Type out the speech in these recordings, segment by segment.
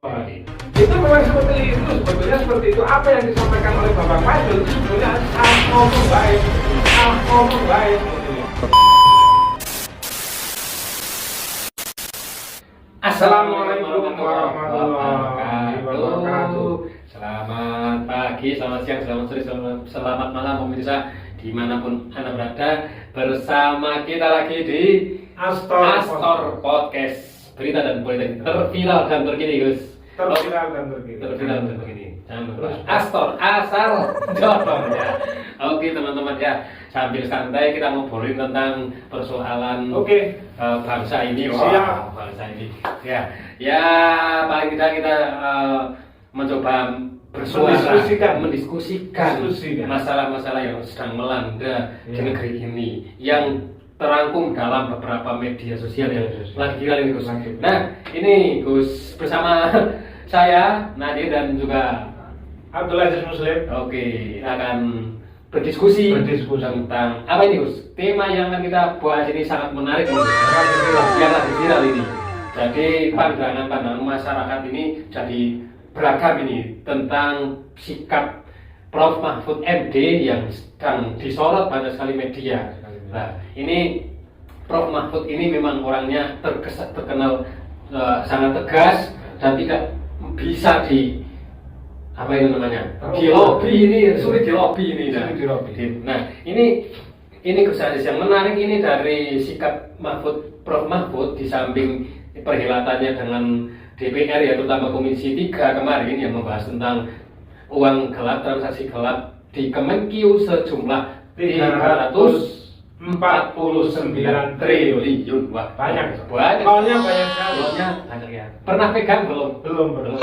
Itu memang seperti itu, sebetulnya seperti itu. Apa yang disampaikan oleh Bapak Fadil itu sebetulnya ngomong baik. Assalamualaikum warahmatullahi wabarakatuh. Selamat pagi, selamat siang, selamat sore, selamat malam pemirsa dimanapun Anda berada. Bersama kita lagi di Astor Podcast, berita dan politik terviral dan terkini, Gus. Terviral dan terkini. Jangan lupa Astor asal jodoh ya. Oke teman-teman ya, sambil santai kita ngobrolin tentang persoalan bangsa ini. Siap. Bangsa ini. Ya paling tidak kita mencoba bersuara, mendiskusikan masalah-masalah yang sedang melanda di negeri ini, yang terangkum dalam beberapa media sosial yang lagi viral ini, Gus. Nah, ini Gus bersama saya Nadir dan juga Abdul Aziz Muslim. Oke, kita akan berdiskusi tentang apa ini, Gus? Tema yang akan kita bahas ini sangat menarik, Gus. Yang lagi viral ini. Jadi pandangan masyarakat ini jadi beragam ini tentang sikap Prof. Mahfud MD yang sedang disorot banyak sekali media. Nah, ini Prof. Mahfud ini memang orangnya terkenal sangat tegas dan tidak bisa dilobi ini, sulit dilobi ini. Nah, ini Gus Aziz, yang menarik ini dari sikap Prof. Mahfud di samping perhelatannya dengan DPR, ya terutama Komisi 3 kemarin yang membahas tentang uang gelap, transaksi gelap di Kemenkeu sejumlah 349 triliun. Wah, banyak. Soalnya banyak sekali. Banyak ya. Pernah pegang belum? Belum. Belum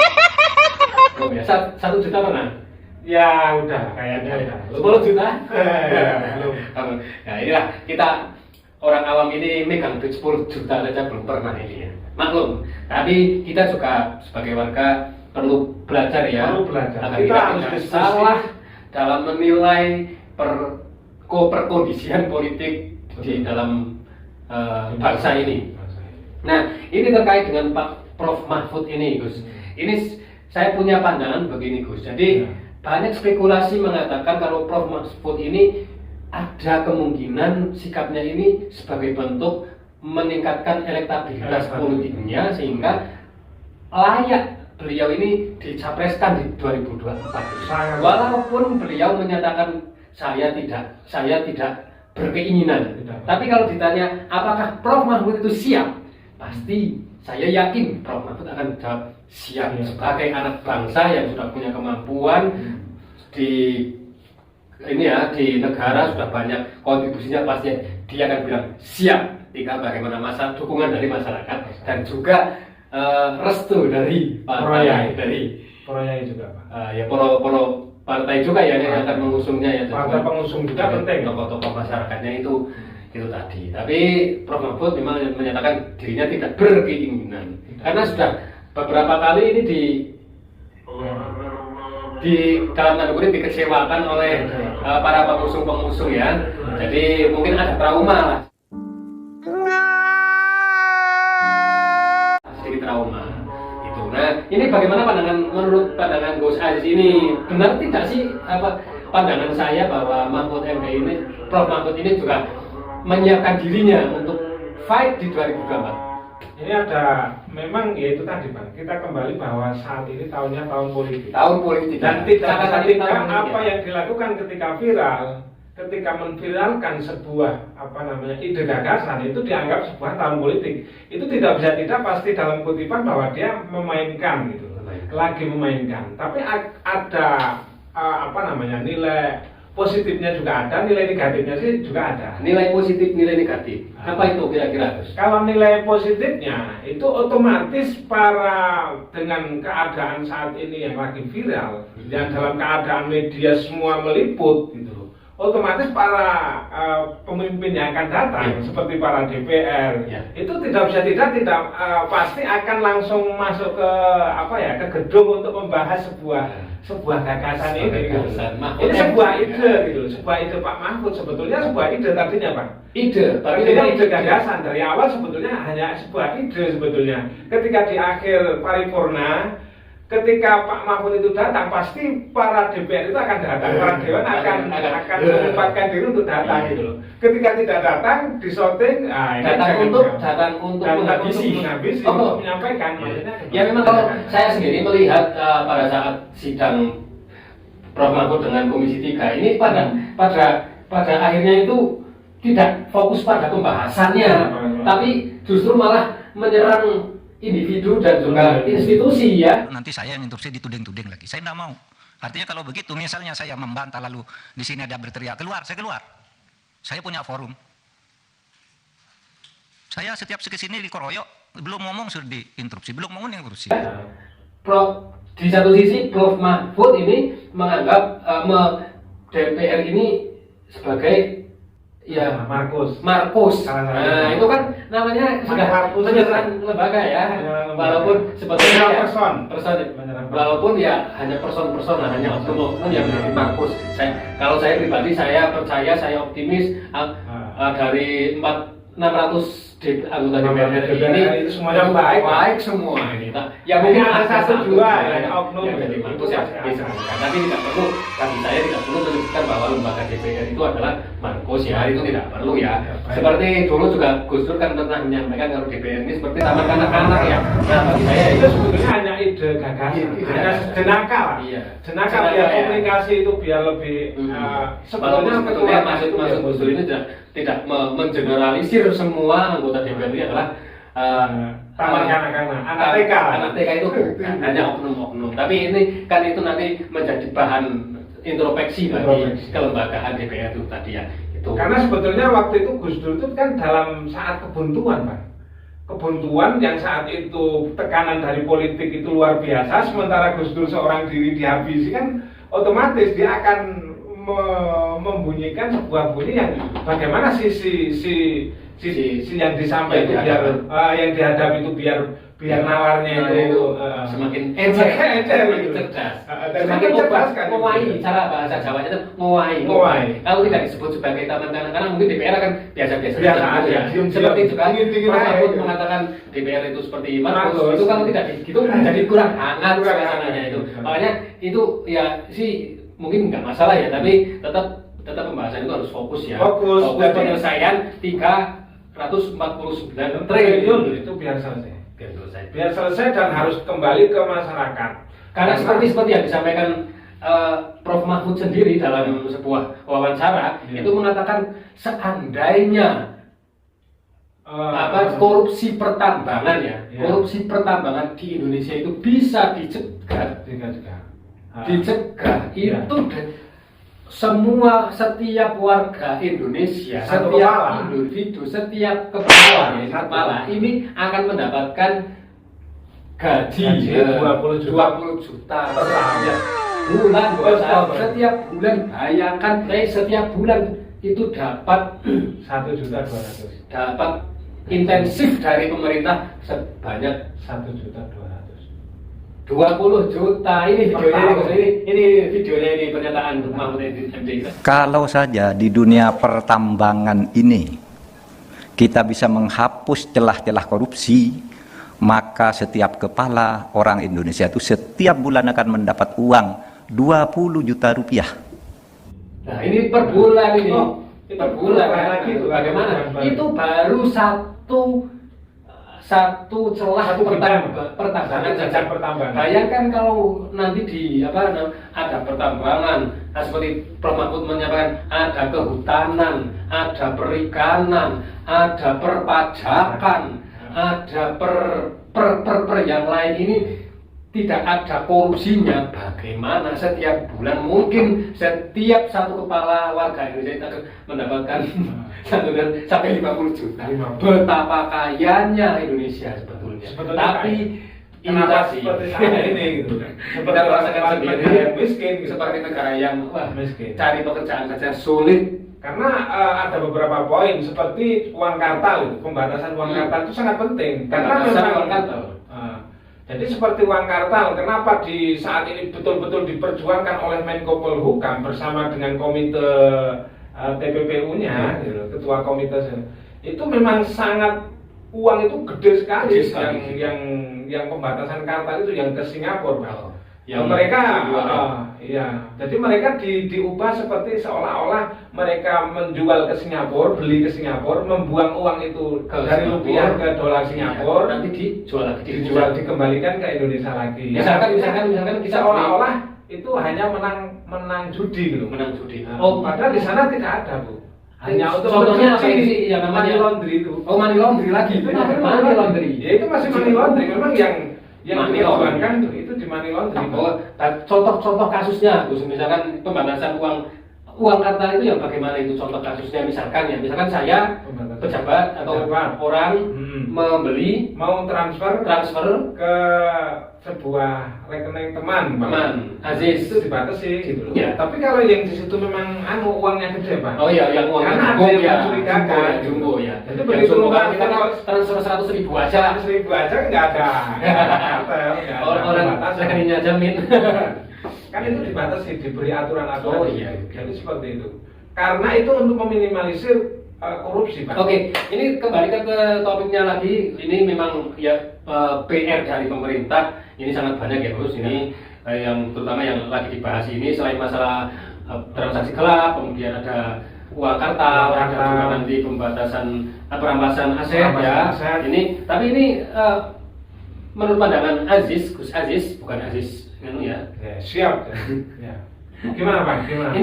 ya. 1 juta pernah? Ya udah, kayaknya 10 juta? Belum. Nah, inilah kita orang awam ini megang duit 10 juta saja belum pernah ini ya. Maklum, tapi kita juga sebagai warga perlu belajar ya. Agar kita tidak salah dalam menilai perkondisian politik di dalam bangsa ini. Nah, ini terkait dengan Pak Prof. Mahfud ini, Gus. Ini saya punya pandangan begini, Gus. Jadi banyak spekulasi mengatakan kalau Prof. Mahfud ini ada kemungkinan sikapnya ini sebagai bentuk meningkatkan elektabilitas politiknya sehingga layak beliau ini dicapreskan di 2024. Walaupun beliau menyatakan saya tidak berkeinginan. Tapi kalau ditanya apakah Prof. Mahfud itu siap, pasti saya yakin Prof. Mahfud akan jawab siap. Sebagai anak bangsa yang sudah punya kemampuan di negara, sudah banyak kontribusinya, pasti dia akan bilang siap. Tinggal bagaimana dukungan dari masyarakat dan juga restu dari partai, dari juga, Pak. Partai juga ya yang akan mengusungnya ya. Partai pengusung juga penting. Tokoh-tokoh masyarakatnya itu tadi. Tapi Prof. Mahfud memang menyatakan dirinya tidak berkeinginan karena sudah beberapa kali ini di dalam tanda kutip dikecewakan oleh para pengusung ya. Jadi mungkin ada trauma lah. Trauma itu. Nah, ini bagaimana menurut pandangan Gus Aziz ini, benar tidak sih pandangan saya bahwa Prof. Mahfud ini juga menyiapkan dirinya untuk fight di 2024? Ini memang ya itu tadi, Pak. Kita kembali bahwa saat ini tahunnya tahun politik. Dan tidak apa yang dilakukan ketika memviralkan sebuah ide gagasan itu dianggap sebuah tahun politik. Itu tidak pasti dalam kutipan bahwa dia memainkan gitu. Lagi memainkan. Tapi ada nilai positifnya juga ada, nilai negatifnya sih juga ada. Nilai positif, nilai negatif. Apa itu kira-kira, Gus? Kalau nilai positifnya itu otomatis dengan keadaan saat ini yang lagi viral, yang dalam keadaan media semua meliput gitu. Otomatis para pemimpin yang akan datang seperti para DPR itu tidak pasti akan langsung masuk ke gedung untuk membahas sebuah gagasan ini. Ini sebuah ide Pak Mahfud, sebetulnya sebuah ide tadinya, Pak. Tapi ide gagasan dari awal sebetulnya hanya sebuah ide sebetulnya. Ketika di akhir paripurna ketika Pak Mahfud itu datang, pasti para DPR itu akan datang, para dewan akan menyempatkan diri untuk datang gitu loh. Ketika tidak datang, disorting, datang untuk menghabisi, untuk menyampaikan. Ya memang kalau saya sendiri melihat pada saat sidang Prof Mahfud dengan Komisi 3 ini pada akhirnya itu tidak fokus pada pembahasannya, tapi justru malah menyerang individu dan juga institusi ya. Nanti saya yang interupsi dituding-tuding lagi. Saya tidak mau. Artinya kalau begitu, misalnya saya membantah lalu di sini ada berteriak keluar, saya keluar. Saya punya forum. Saya setiap kesini dikeroyok, belum ngomong sudah diinterupsi, belum ngomong interupsi. Prof, di satu sisi Prof Mahfud ini menganggap DPR ini sebagai ya Markus. Nah, itu kan namanya sudah penyerang lembaga ya. Walaupun sebetulnya ya, walaupun ya hanya person lah, hanya oknum yang menjadi Markus. Kalau saya pribadi saya percaya, saya optimis dari 600 anggota DPR ini itu semuanya baik semua ini. Ya mungkin ada satu dua oknum yang menjadi Markus ya disebutkan. Tapi tidak perlu, bagi saya tidak perlu menyebutkan bahwa lembaga DPR itu adalah Markus ya, itu tidak perlu ya. Seperti dulu juga Gus Dur kan pernah menyampaikan kalau DPR ini seperti taman kanak-kanak ya. Nah bagi saya itu sebetulnya hanya ide gagasan, hanya jenaka lah. Jenaka biar komunikasi itu biar lebih sebetulnya maksud Gus Dur ini tidak mengeneralisir semua anggota DPR ini adalah taman kanak-kanak, anak TK itu bukan hanya oknum-oknum. Tapi ini kan itu nanti menjadi bahan introspeksi bagi kelembagaan DPR itu tadi ya. Itu. Karena sebetulnya waktu itu Gus Dur itu kan dalam saat kebuntuan, Pak. Kebuntuan yang saat itu tekanan dari politik itu luar biasa, sementara Gus Dur seorang diri dihabisi kan otomatis dia akan membunyikan sebuah bunyi yang bagaimana sisi yang disampaikan itu biar yang dihadapi itu biar nalarnya itu semakin encer semakin cerdas, semakin cerdas kan. Ngowai, cara bahasa Jawanya itu ngowai. Kalau tidak disebut sebagai taman kanak-kanak mungkin DPR akan biasa-biasa aja. Seperti juga Prof Mahfud mengatakan DPR itu seperti Markus. Itu kalau tidak begitu jadi kurang hangat suasananya itu. Makanya itu ya sih mungkin nggak masalah ya, tapi tetap pembahasan itu harus fokus ya. Fokus penyelesaian 349 triliun itu biar selesai dan harus kembali ke masyarakat. Karena seperti yang disampaikan Prof Mahfud sendiri dalam sebuah wawancara itu mengatakan seandainya korupsi pertambangan korupsi pertambangan di Indonesia itu bisa dicegah itu setiap warga Indonesia, setiap individu, setiap kepala ini akan mendapatkan gaji 20 juta setiap bulan. Setiap bulan, bayangkan setiap bulan itu dapat 1.200.000. dapat intensif dari pemerintah sebanyak 1.200.000. 20 juta ini videonya ini pernyataan Mahfud MD. Kalau saja di dunia pertambangan ini kita bisa menghapus celah-celah korupsi, maka setiap kepala orang Indonesia itu setiap bulan akan mendapat uang 20 juta rupiah. Nah ini per bulan ini. Per bulan lagi itu bagaimana? Itu baru satu celah pertambangan. Bayangkan kalau nanti ada pertambangan, seperti Prof Mahfud menyampaikan, ada kehutanan, ada perikanan, ada perpajakan, ada per yang lain ini tidak ada korupsinya. Bagaimana setiap bulan mungkin setiap satu kepala warga Indonesia akan mendapatkan sampai 50 juta. Betapa kayanya Indonesia sebetulnya. Tapi kenapa seperti ini gitu? Kita merasakan sendiri miskin, seperti negara yang miskin. Cari pekerjaan saja sulit. Karena ada beberapa poin seperti uang kartal, pembatasan uang kartal itu sangat penting. Karena memang uang kartal. Jadi seperti uang kartal, kenapa di saat ini betul-betul diperjuangkan oleh Menko Polhukam bersama dengan komite TPPU-nya, ketua komite itu memang sangat uang itu gede sekali yang pembatasan kartel itu yang ke Singapura, Pak. Oh, Yang mereka, iya, jadi mereka diubah seperti seolah-olah mereka menjual ke Singapura, beli ke Singapura, membuang uang itu dari rupiah ke dolar Singapura, nanti dijual lagi, dikembalikan ke Indonesia lagi. Misalkan kita seolah-olah itu hanya menang judi gitu. menang judi. Oh, padahal di sana tidak ada, Bu. Hanya untuk contohnya apa mencuci sih yang namanya money laundry itu. Oh, money laundry lagi. Itu money laundry. Ya itu masih money laundry. Memang yang money laundry diperjuangkan itu di money laundry. Oh, contoh kasusnya, Gus, misalkan pembatasan uang kartal itu yang bagaimana itu contoh kasusnya, misalkan saya pejabat atau orang membeli mau transfer ke sebuah rekening teman Aziz, itu dibatasi gitu loh. Ya. Tapi kalau yang di situ memang uangnya gede, Pak. Oh iya, yang uangnya karena ada yang mencurigakan, jumbo ya. Jadi begitu lupa kita transfer 100.000 aja. 100.000 aja nggak ada kartel, nggak ada Orang pembatasan. rekeningnya jamin. Kan itu dibatasi, diberi aturan-aturan. Oh iya. Jadi seperti itu. Karena itu untuk meminimalisir korupsi, Pak. Oke, ini kembali ke topiknya lagi. Ini memang ya PR dari pemerintah. Ini sangat banyak ya, Gus. Ini yang terutama yang lagi dibahas ini selain masalah transaksi gelap, kemudian ada uang kartal, ada juga nanti pembatasan perampasan aset ya. Ini, tapi ini menurut pandangan Aziz, Gus Aziz, bukan Aziz ya. Siap. Ya. Gimana, Pak? Gimana?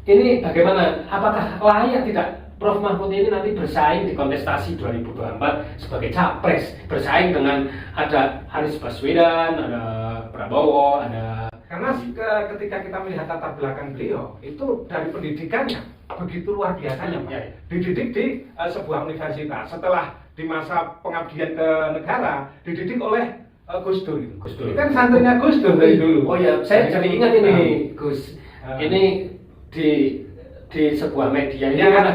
Ini bagaimana? Apakah layak tidak Prof Mahfud ini nanti bersaing di kontestasi 2024 sebagai capres, bersaing dengan ada Anies Baswedan, ada Prabowo, ada. Karena ketika kita melihat latar belakang beliau itu dari pendidikannya begitu luar biasanya, Pak. Dididik di sebuah universitas, setelah di masa pengabdian ke negara dididik oleh Gus Dur. Ini kan santrinya Gus Dur dari dulu. Oh ya, saya jadi ingat ini Gus. Ini di sebuah media ini kan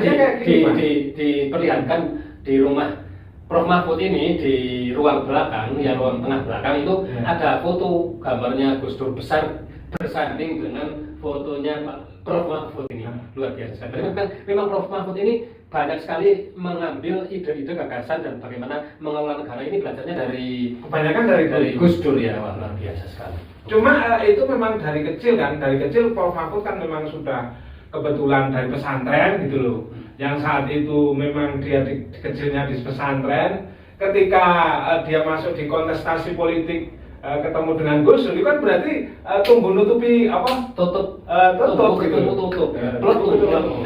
diperlihatkan di rumah Prof Mahfud ini, di ruang belakang, ya ruang tengah belakang itu ada foto gambarnya Gus Dur besar bersanding dengan fotonya Pak Prof Mahfud ini. Luar biasa. Memang Prof Mahfud ini banyak sekali mengambil ide-ide gagasan dan bagaimana mengelola negara ini belajarnya dari kebanyakan dari Gus Dur ya. Wah, luar biasa sekali. Cuma itu memang dari kecil kan, dari kecil Prof Mahfud kan memang sudah kebetulan dari pesantren gitu loh. Yang saat itu memang dia kecilnya di pesantren. Ketika dia masuk di kontestasi politik ketemu dengan Gus Dur, itu kan berarti tumbuh nutupi apa? Tutup gitu. Tutup.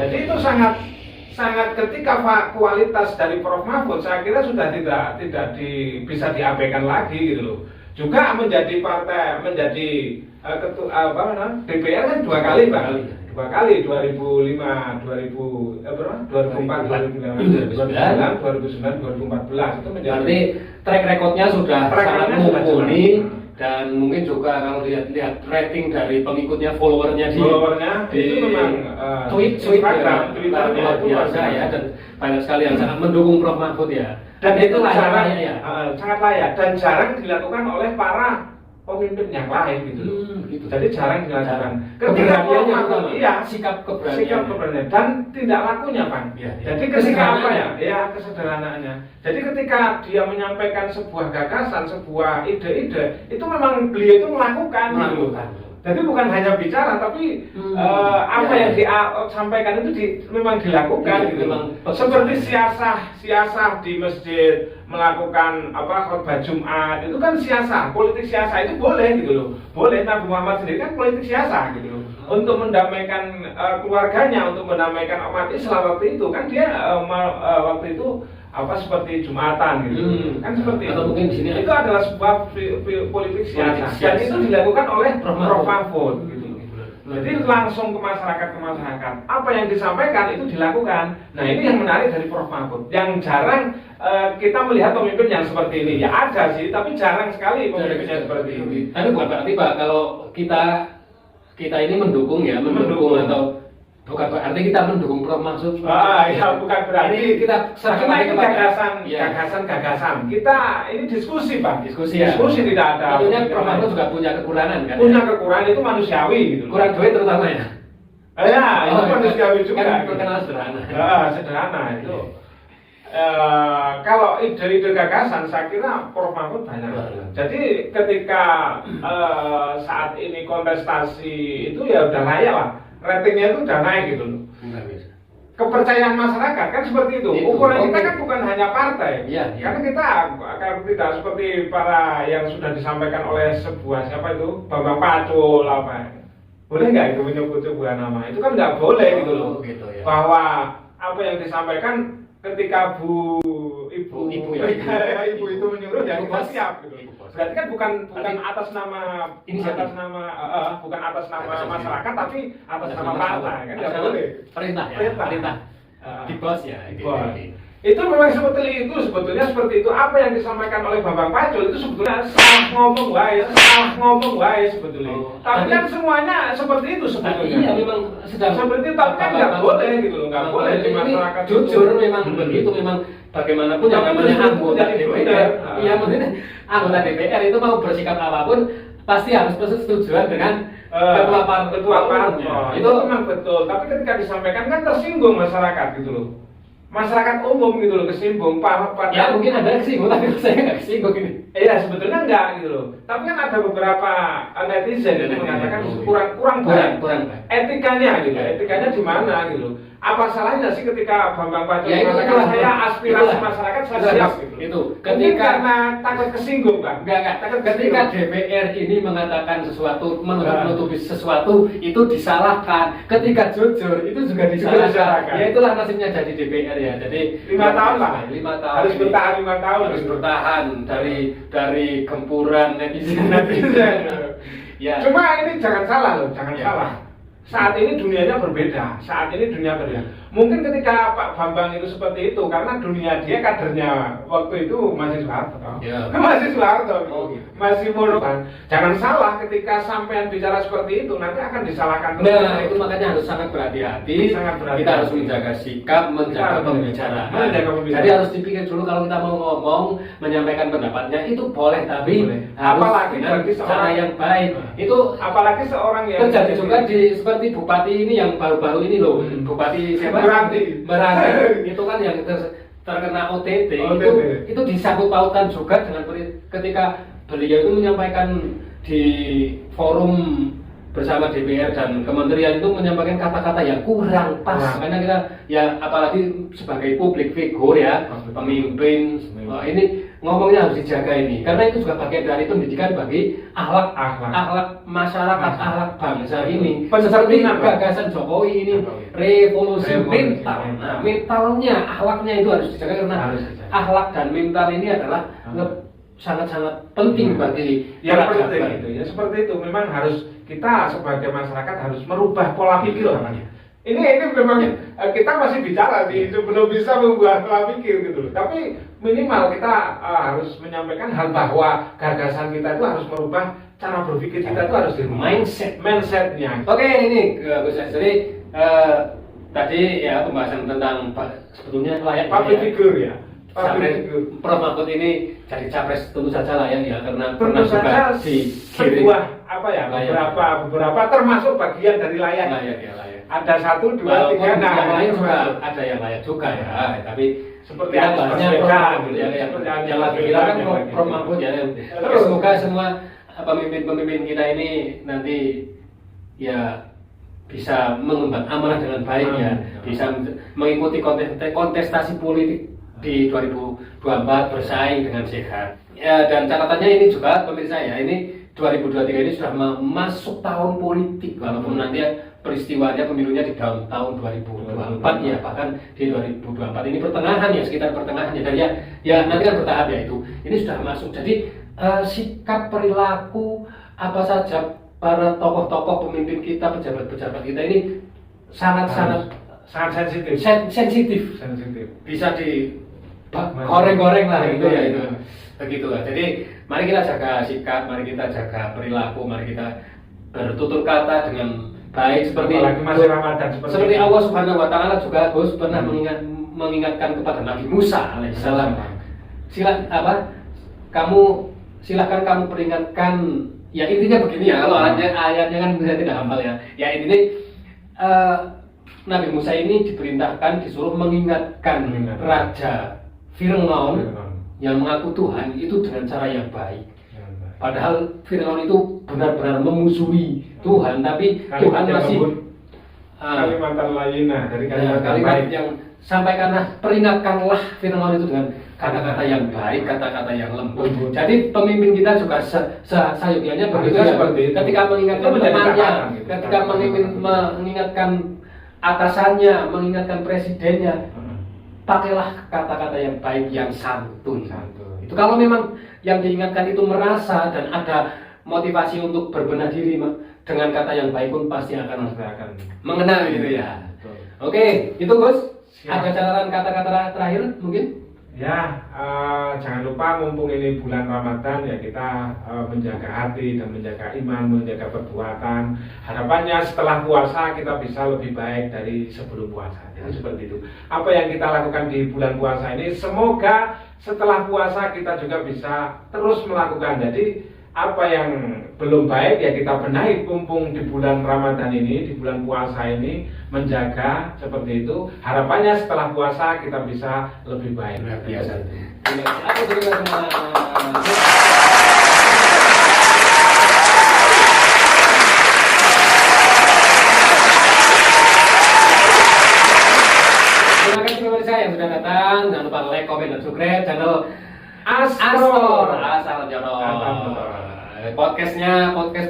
Jadi itu sangat ketika kualitas dari Prof Mahfud saya kira sudah tidak bisa diabaikan lagi gitu loh. Juga menjadi ketua DPR kan 2 kali, Pak. 2 kali 2005, 2004, 2009, 2014 itu menjadi. Berarti track recordnya sudah sangat mumpuni dan mungkin juga kalau lihat rating dari pengikutnya, followernya itu memang Twitter luar biasa ya, dan banyak sekali yang sangat mendukung Prof Mahfud ya. Dan itu sangat layak dan jarang dilakukan oleh para pemimpin yang lain gitu. Jadi jarang dilakukan. Ketika sikap keberanian dan tidak lakunya, Pak. Jadi ketika apa ya? Ya kesederhanaannya. Jadi ketika dia menyampaikan sebuah gagasan, sebuah ide-ide, itu memang beliau itu melakukan. Jadi bukan hanya bicara, tapi apa yang disampaikan itu memang dilakukan. Gitu. Seperti siasah di masjid, melakukan khotbah Jumat, itu kan siasah, politik siasah itu boleh gitu loh. Boleh. Nabi Muhammad sendiri kan politik siasah gitu loh. Untuk mendamaikan keluarganya, untuk mendamaikan umat Islam waktu itu kan dia waktu itu seperti Jumatan gitu. Kan seperti itu. Mungkin di sini itu adalah sebuah politik siasah. Dan itu dilakukan oleh Prof Mahfud gitu. Jadi langsung ke masyarakat. Apa yang disampaikan itu dilakukan. Nah, ini yang menarik dari Prof Mahfud. Yang jarang kita melihat pemimpin yang seperti ini. Ya ada sih, tapi jarang sekali pemimpin yang seperti ini. Tapi bukan berarti, Pak, kalau kita ini mendukung atau bukan berarti kita mendukung Prof Mahfud. Ya bukan berarti ini kita serahkan gagasan. Kita ini diskusi, Pak. Diskusi tidak ada. Tentunya Prof Mahfud juga punya kekurangan kan. Punya kekurangan itu manusiawi gitu. Kurang duit terutama ya. Itu manusiawi juga. Kan terkenal sederhana. Sederhana itu. kalau ide-ide gagasan saya kira Prof Mahfud banyak. Jadi ketika saat ini kontestasi itu ya udah layak lah, ratingnya itu udah naik gitu loh. Kepercayaan masyarakat kan seperti itu. Ukuran kita kan bukan hanya partai, karena kita akan tidak seperti para yang sudah disampaikan oleh siapa itu Bambang Pacul apa. Boleh nggak itu menyebut sebuah nama? Itu kan nggak boleh gitu loh. Gitu, ya. Bahwa apa yang disampaikan ketika ibu itu menyuruh ya kita siap gitu. Berarti kan bukan atas nama bukan atas nama masyarakat tapi atas nama partai kan nggak boleh. Perintah. Di bos ya. Itu memang sebetulnya seperti itu. Apa yang disampaikan oleh Bambang Pacul itu sebetulnya salah ngomong wae sebetulnya. Tapi kan semuanya seperti itu sebetulnya. Iya memang sedang seperti itu, tapi kan nggak boleh gitu loh, nggak boleh di masyarakat. Jujur memang begitu, memang bagaimanapun yang namanya anggota DPR. Iya maksudnya anggota DPR itu mau bersikap apapun pasti harus persetujuan dengan ketua partai. Itu memang betul. Tapi ketika disampaikan kan tersinggung masyarakat gitu loh. Masyarakat umum gitu loh kesinggung pada ya mungkin ada kesinggung tapi saya nggak kesinggung ini. Iya sebetulnya enggak gitu loh. Tapi kan ada beberapa netizen yang mengatakan kurang baik etikanya gitu. Etikanya di mana gitu. Apa salahnya sih ketika Bambang Pacul mengatakan saya aspirasi masyarakat saya siap gitu. Itu ketika karena takut kesinggung kan. Ketika DPR ini mengatakan sesuatu menutupi sesuatu itu disalahkan. Ketika jujur itu juga disalahkan. Ya itulah nasibnya jadi DPR ya. Jadi 5 tahun lah. 5 tahun. Harus bertahan 5 tahun. Harus bertahan dari gempuran netizen. Ya. Cuma ini jangan salah loh, jangan salah. Saat ini dunianya berbeda. Mungkin ketika Pak Bambang itu seperti itu karena dunia dia kadernya waktu itu masih Soeharto. Masih Soeharto. Masih Moro kan. Jangan salah ketika sampean bicara seperti itu nanti akan disalahkan. Nah, itu makanya harus sangat berhati-hati. Kita harus menjaga sikap, menjaga pembicaraan. Jadi harus dipikir dulu kalau kita mau ngomong, menyampaikan pendapatnya itu boleh tapi apalagi bagi cara yang baik. Itu apalagi seorang yang terjadi juga seperti Bupati ini yang baru-baru ini loh. Bupati siapa? Meranti itu kan yang terkena OTT. Itu disangkut pautan juga dengan ketika beliau itu menyampaikan di forum bersama DPR dan kementerian itu menyampaikan kata-kata yang kurang pas karena kita ya apalagi sebagai publik figur ya pemimpin ini ngomongnya harus dijaga ini karena itu juga bagian dari pendidikan bagi akhlak masyarakat, akhlak bangsa ini. Seperti gagasan Jokowi ini revolusi mental. Nah, mentalnya, akhlaknya itu harus dijaga karena akhlak dan mental ini adalah sangat-sangat penting bagi yang penting itu ya seperti itu. Memang harus kita sebagai masyarakat harus merubah pola pikir namanya. Ini memang kita masih bicara nih, belum bisa mengubah pola pikir gitu loh. Tapi minimal kita harus menyampaikan hal bahwa gagasan kita itu harus merubah cara berpikir kita itu harus dirubah. Mindsetnya. Oke, ini Gus jadi tadi ya pembahasan tentang sebetulnya layak public figure ya. Prof Mahfud ini jadi capres tentu saja layak ya karena pernah juga sebuah beberapa termasuk bagian dari layak. Ada 1, 2, 3 yang lain juga ada yang layak juga ya tapi seperti kita bahasnya yang lagi kita kan Prof Mahfud ya. Semoga semua pemimpin kita ini nanti ya bisa mengemban amanah dengan baik ya, bisa mengikuti kontestasi politik di 2024 bersaing dengan sehat. Ya, dan catatannya ini juga pemirsa ya, ini 2023 ini sudah masuk tahun politik walaupun nanti peristiwanya pemilunya di tahun 2024 ya, bahkan di 2024 ini pertengahan ya, sekitar pertengahan ya, dan ya nanti kan bertahap ya itu. Ini sudah masuk. Jadi sikap perilaku apa saja para tokoh-tokoh pemimpin kita, pejabat-pejabat kita ini sangat sensitif. Bisa di goreng-goreng lah gitu ya itu. Begitu lah. Jadi mari kita jaga sikap, mari kita jaga perilaku, mari kita bertutur kata dengan baik seperti Allah Subhanahu wa taala juga Gus pernah mengingatkan kepada Nabi Musa alaihissalam. Silakan kamu peringatkan, ya intinya begini ya, kalau ayatnya kan saya tidak hafal ya. Ya intinya Nabi Musa ini diperintahkan disuruh mengingatkan raja Firaun yang mengaku Tuhan itu dengan cara yang baik. Padahal Firaun itu benar-benar memusuhi Tuhan, tapi Tuhan masih Kalimantan lainnya dari kalimat kalimat yang sampaikanlah, peringatkanlah Firaun itu dengan kata-kata yang baik, kata-kata yang lembut. Jadi pemimpin kita juga seyogianya begitu ya, ketika mengingatkan temannya, ketika mengingatkan atasannya, mengingatkan presidennya, pakailah kata-kata yang baik, yang santun. Itu kalau memang yang diingatkan itu merasa dan ada motivasi untuk berbenah diri, dengan kata yang baik pun pasti akan mengenal gitu ya. Oke, itu Gus. Ada catatan kata-kata terakhir mungkin? Ya, jangan lupa mumpung ini bulan Ramadan ya, kita menjaga hati dan menjaga iman, menjaga perbuatan. Harapannya setelah puasa kita bisa lebih baik dari sebelum puasa. Jadi seperti itu. Apa yang kita lakukan di bulan puasa ini, semoga setelah puasa kita juga bisa terus melakukan. Jadi apa yang belum baik ya kita benahi mumpung di bulan Ramadan ini, di bulan puasa ini, menjaga seperti itu. Harapannya setelah puasa kita bisa lebih baik. Luar biasa. Aku terima kasih. Terima kasih pemirsa yang sudah datang. Jangan lupa like, komen, dan subscribe channel Astor Asal Jono. Podcast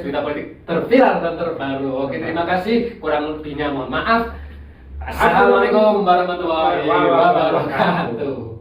berita politik terviral dan terbaru. Oke, terima kasih. Kurang lebihnya mohon maaf. Assalamualaikum warahmatullahi wabarakatuh.